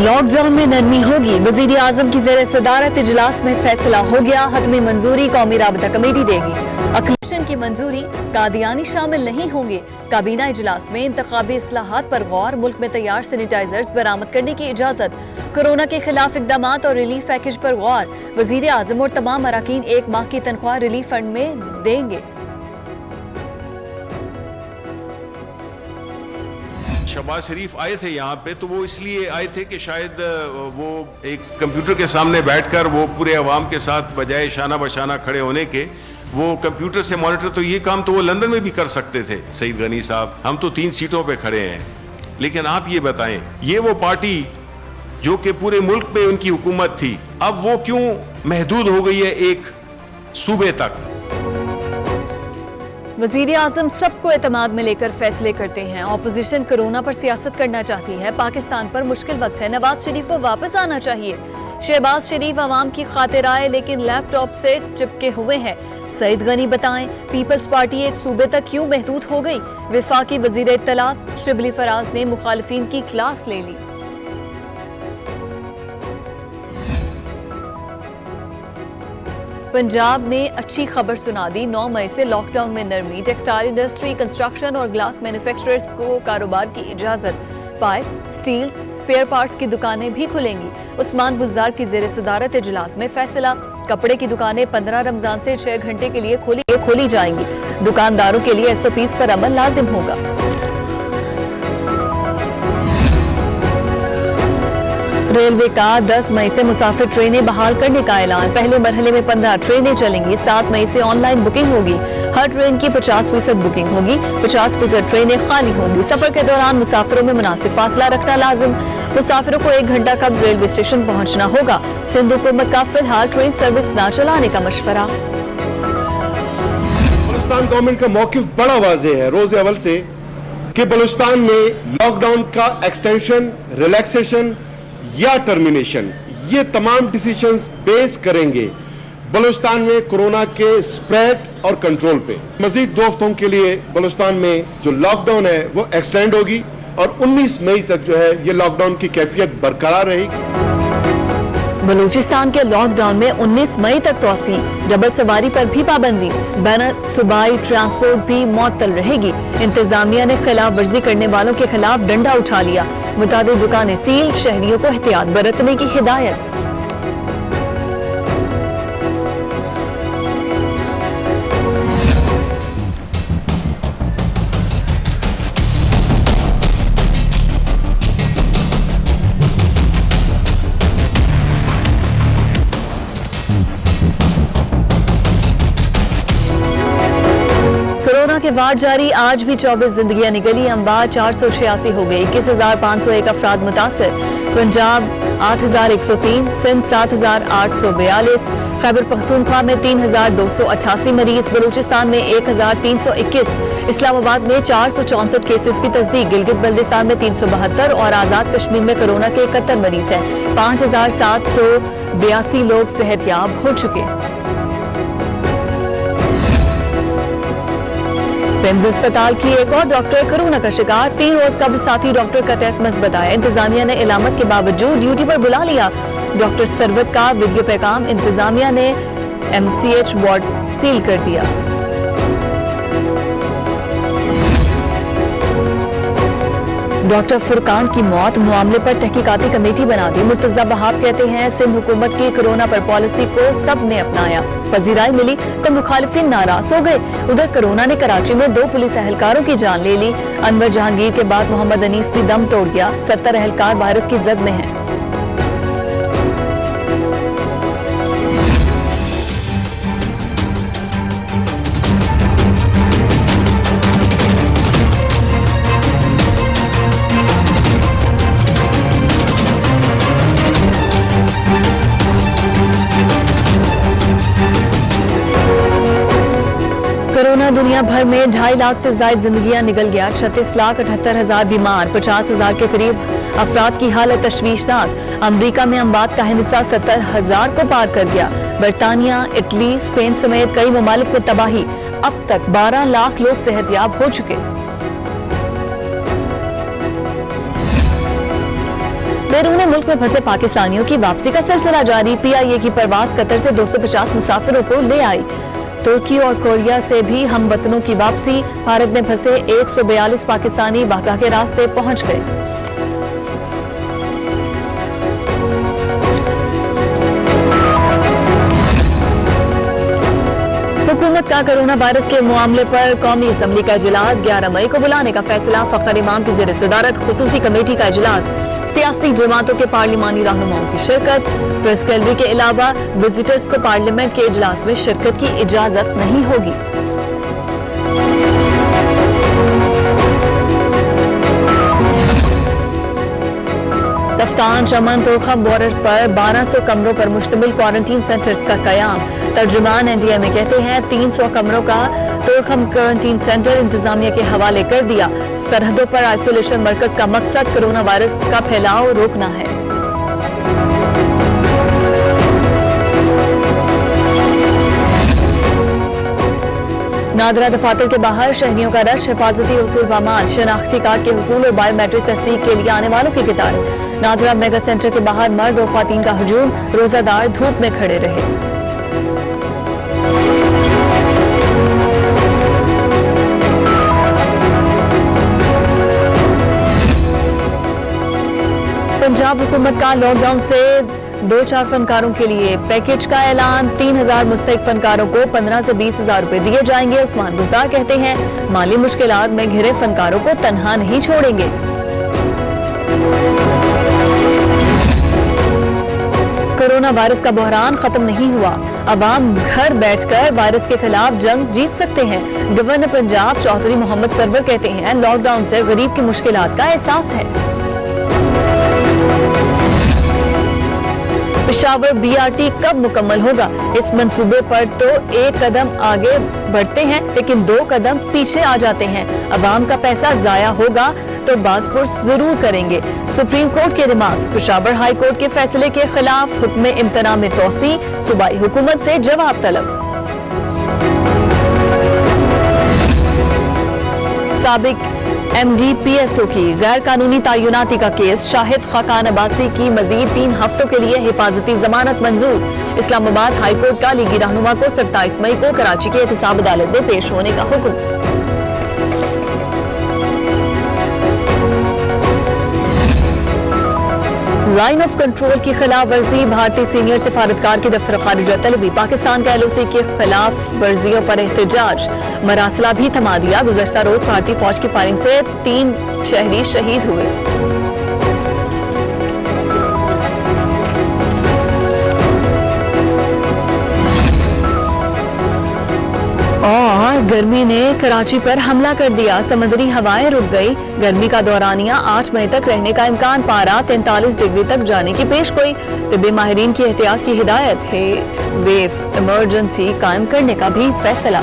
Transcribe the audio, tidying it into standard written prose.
Lockdown में नरमी होगी। वजीर आजम की ज़ेर सदारत इजलास में फैसला हो गया। हतमी मंजूरी कौमी राबता कमेटी देगी। अक्लूशन की मंजूरी, कादियानी शामिल नहीं होंगे। काबीना इजलास में इंतखाबी इस्लाहात पर गौर। मुल्क में तैयार सैनिटाइजर्स बरामद करने की इजाजत। कोरोना के खिलाफ इकदामात और रिलीफ पैकेज पर गौर। वजीर आजम और तमाम अराकीन 1 माह की तनख्वाह रिलीफ फंड में देंगे। शहबाज शरीफ आए थे यहाँ पे, तो वो इसलिए आए थे कि शायद वो एक कंप्यूटर के सामने बैठकर वो पूरे अवाम के साथ बजाय शाना बशाना खड़े होने के, वो कंप्यूटर से मॉनिटर, तो ये काम तो वो लंदन में भी कर सकते थे सईद गनी साहब। हम तो 3 सीटों पे खड़े हैं। लेकिन आप ये बताएं, ये वो पार्टी जो कि पूरे मुल्क में उनकी हुकूमत थी, अब वो क्यों महदूद हो गई है एक सूबे तक? वजीर आजम सबको एतमाद में लेकर फैसले करते हैं। ऑपोजिशन कोरोना पर सियासत करना चाहती है। पाकिस्तान पर मुश्किल वक्त है। नवाज शरीफ को वापस आना चाहिए। शहबाज शरीफ अवाम की खातिर आए लेकिन लैपटॉप से चिपके हुए हैं। सईद गनी बताएं, पीपल्स पार्टी एक सूबे तक क्यों महदूद हो गई? वफाकी वजीर इत्तलात शिबली फराज ने मुखालिफिन की क्लास ले ली। पंजाब ने अच्छी खबर सुना दी। 9 मई से लॉकडाउन में नरमी। टेक्सटाइल इंडस्ट्री, कंस्ट्रक्शन और ग्लास मैन्युफैक्चरर्स को कारोबार की इजाजत। पाइप, स्टील, स्पेयर पार्ट्स की दुकानें भी खुलेंगी। उस्मान बुज़दार की ज़ेर सदारत इजलास में फैसला। कपड़े की दुकानें 15 रमजान से 6 घंटे के लिए खोली जाएंगी। दुकानदारों के लिए SOPs पर अमल लाजिम होगा। रेलवे का 10 मई से मुसाफिर ट्रेनें बहाल करने का ऐलान। पहले मरहले में 15 ट्रेनें चलेंगी। 7 मई से ऑनलाइन बुकिंग होगी। हर ट्रेन की 50% बुकिंग होगी। 50% ट्रेनें खाली होंगी। सफर के दौरान मुसाफिरों में मुनासिब फासला रखना लाजिम। मुसाफिरों को 1 घंटा कब रेलवे स्टेशन पहुंचना होगा। सिंध हुकूमत का फिलहाल ट्रेन सर्विस न चलाने का मशवरा। बलूचिस्तान गवर्नमेंट का मौकिफ बड़ा वाज़ेह है रोज अवल से कि बलूचिस्तान में लॉकडाउन का एक्सटेंशन, रिलैक्सेशन या टर्मिनेशन, ये तमाम डिसीजंस बेस करेंगे बलूचिस्तान में कोरोना के स्प्रेड और कंट्रोल पे। मजीद 2 हफ्तों के लिए बलूचिस्तान में जो लॉकडाउन है वो एक्सटेंड होगी और 19 मई तक जो है ये लॉकडाउन की कैफियत बरकरार रहेगी। बलूचिस्तान के लॉकडाउन में 19 मई तक तोसी। डबल सवारी पर भी पाबंदी। बैन सूबाई ट्रांसपोर्ट भी मुअत्तल रहेगी। इंतजामिया ने खिलाफ वर्जी करने वालों के खिलाफ डंडा उठा लिया। मुताबिक दुकानें सील। शहरियों को एहतियात बरतने की हिदायत। कोरोना के वार जारी। आज भी 24 जिंदगियां निकली। अम्बार 486 हो गई। 21,501 अफराद मुतासर। पंजाब 8,103, सिंध 7,842, खैबर पख्तूनख्वा में 3,288 मरीज, बलूचिस्तान में 1,321, इस्लामाबाद में 464 केसेस की तस्दीक, गिलगित बल्दिस्तान में 372 और आजाद कश्मीर में कोरोना के 71 मरीज हैं। 5,782 लोग सेहतयाब हो चुके। पिम्स अस्पताल की एक और डॉक्टर कोरोना का शिकार। 3 रोज कबल साथी डॉक्टर का टेस्ट मस बताया। इंतजामिया ने इलामत के बावजूद ड्यूटी पर बुला लिया। डॉक्टर सरवत का वीडियो पैगाम। इंतजामिया ने MCH वार्ड सील कर दिया। डॉक्टर फुरकान की मौत मामले पर तहकीकाती कमेटी बना दी। मुर्तजा बहाब कहते हैं, सिंध हुकूमत की कोरोना पर पॉलिसी को सब ने अपनाया। पजीराई मिली तो मुखालिफिन नाराज हो गए। उधर कोरोना ने कराची में 2 पुलिस एहलकारों की जान ले ली। अनवर जहांगीर के बाद मोहम्मद अनीस भी दम तोड़ गया। 70 एहलकार वायरस की जद में हैं। कोरोना दुनिया भर में 2.5 लाख से ज्यादा जिंदगियां निकल गया। 36,78,000 बीमार। 50,000 के करीब अफराद की हालत तशवीशनाक। अमरीका में अमवात का हिस्सा 70,000 को पार कर गया। बरतानिया, इटली, स्पेन समेत कई ममालिक में तबाही। अब तक 12 लाख लोग सेहतयाब हो चुके। बैरून मुल्क में फंसे पाकिस्तानियों की वापसी का सिलसिला जारी। PIA की परवाज कतर से 250 मुसाफिरों को ले आई। तुर्की और कोरिया से भी हमवतनों की वापसी। भारत में फंसे 142 पाकिस्तानी बाका के रास्ते पहुंच गए। हुकूमत का कोरोना वायरस के मामले पर कौमी असम्बली का इजलास 11 मई को बुलाने का फैसला। फखर इमाम की ज़ेर सदारत खुसूसी कमेटी का इजलास। सियासी जमातों के पार्लिमानी रहनुमाओं की शिरकत। प्रेस गैलरी के अलावा विजिटर्स को पार्लियामेंट के इजलास में शिरकत की इजाजत नहीं होगी। तफ्तान चमन तोरखम बॉर्डर्स पर 1200 कमरों पर मुश्तमिल क्वारंटीन सेंटर्स का कयाम। तर्जुमान NDMA कहते हैं 300 कमरों का तोरखम क्वारंटीन सेंटर इंतजामिया के हवाले कर दिया। सरहदों पर आइसोलेशन मरकज का मकसद कोरोना वायरस का फैलाव रोकना है। नादरा दफातर के बाहर शहरियों का रश। हिफाजती उसूल बामाल शनाख्ती कार्ड के हुसूल और बायोमेट्रिक तस्दीक के लिए आने वालों की कतार। नादरा मेगा सेंटर के बाहर मर्द और ख्वातीन का हुजूम। रोजादार धूप में खड़े रहे। पंजाब हुकूमत का लॉकडाउन से 2-4 फनकारों के लिए पैकेज का ऐलान। 3000 मुस्तहिक फनकारों को 15 से 20,000 रुपए दिए जाएंगे। उस्मान बुज़दार कहते हैं माली मुश्किलात में घिरे फनकारों को तन्हा नहीं छोड़ेंगे। कोरोना वायरस का बहरान खत्म नहीं हुआ। अवाम घर बैठकर वायरस के खिलाफ जंग जीत सकते हैं। गवर्नर पंजाब चौधरी मोहम्मद सरवर कहते हैं लॉकडाउन से गरीब की मुश्किलात का एहसास है। पेशावर BRT कब मुकम्मल होगा? इस मंसूबे पर तो एक कदम आगे बढ़ते हैं लेकिन 2 कदम पीछे आ जाते हैं। अवाम का पैसा जाया होगा तो बासपुर जरूर करेंगे। सुप्रीम कोर्ट के रिमार्क्स। पेशावर हाई कोर्ट के फैसले के खिलाफ हुक्म इम्तना में तोसी। सूबाई हुकूमत से जवाब तलब। साबिक MD PSO की गैर कानूनी तैनाती का केस। शाहिद खाकान अब्बासी की मजीद 3 हफ्तों के लिए हिफाजती जमानत मंजूर। इस्लामाबाद हाई कोर्ट का लीगी रहनुमा को 27 मई को कराची की एहतसाब अदालत में पेश होने का हुक्म। लाइन ऑफ कंट्रोल की खिलाफ वर्जी। भारतीय सीनियर सिफारतकार की दफ्तर खारिजा तलबी। पाकिस्तान का LOC के खिलाफ वर्जियों पर एहतजाज। मरासला भी थमा दिया। गुज़श्ता रोज भारतीय फौज की फायरिंग से 3 शहरी शहीद हुए। और गर्मी ने कराची पर हमला कर दिया। समुद्री हवाएं रुक गई। गर्मी का दौरानिया 8 मई तक रहने का इम्कान। पारा 43 डिग्री तक जाने की पेशगोई। तिब्बी माहिरीन की एहतियात की हिदायत। हीट वेव इमरजेंसी कायम करने का भी फैसला।